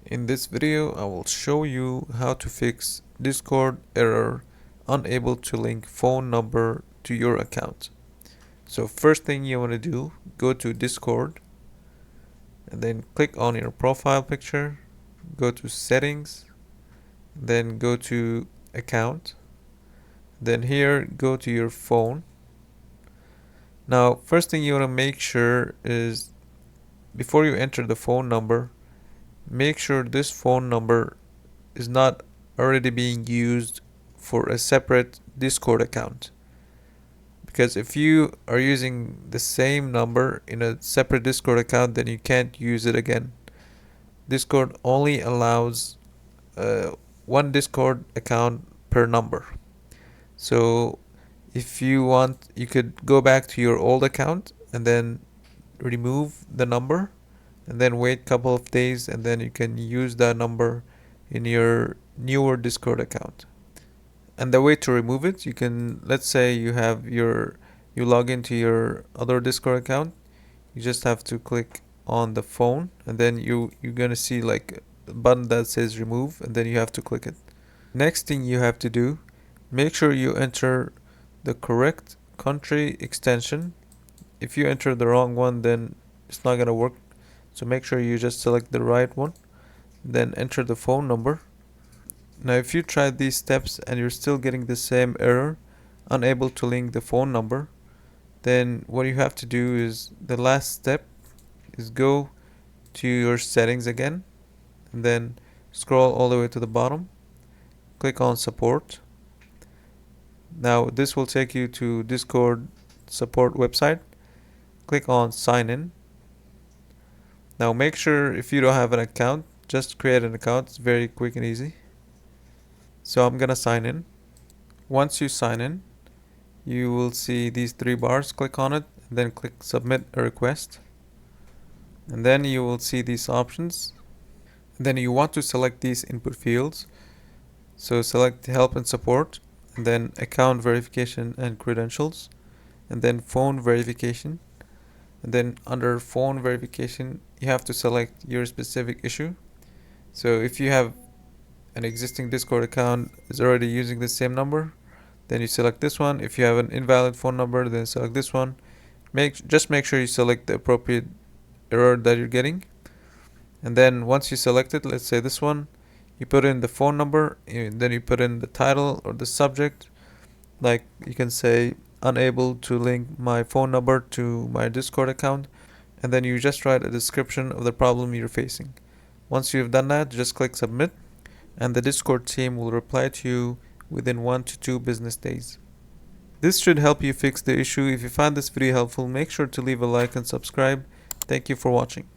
In this video, I will show you how to fix Discord error unable to link phone number to your account. So first thing you want to do, go to Discord and then click on your profile picture, go to settings, then go to account, then here go to your phone. Now first thing you want to make sure is before you enter the phone number, make sure this phone number is not already being used for a separate Discord account. Because if you are using the same number in a separate Discord account, then you can't use it again. Discord only allows one Discord account per number. So if you want, you could go back to your old account and then remove the number and then wait a couple of days, and then you can use that number in your newer Discord account. And the way to remove it, you can, let's say you log into your other Discord account, you just have to click on the phone and then you're gonna see like a button that says remove, and then you have to click it. Next thing you have to do, make sure you enter the correct country extension. If you enter the wrong one, then it's not gonna work. So make sure you just select the right one, then enter the phone number. Now if you tried these steps and you're still getting the same error, unable to link the phone number, then what you have to do is the last step is go to your settings again and then scroll all the way to the bottom, click on support. Now this will take you to Discord support website. Click on sign in. Now make sure if you don't have an account, just create an account. It's very quick and easy. So I'm gonna sign in. Once you sign in, you will see these three bars. Click on it and then click submit a request, and then you will see these options. And then you want to select these input fields. So select help and support, and then account verification and credentials, and then phone verification. And then under phone verification, you have to select your specific issue. So if you have an existing Discord account is already using the same number, then you select this one. If you have an invalid phone number, then select this one. Just make sure you select the appropriate error that you're getting. And then once you select it, let's say this one, you put in the phone number, and then you put in the title or the subject. Like you can say unable to link my phone number to my Discord account, and then you just write a description of the problem you're facing. Once you've done that, just click submit, and the Discord team will reply to you within 1 to 2 business days. This should help you fix the issue. If you found this video helpful, make sure to leave a like and subscribe. Thank you for watching.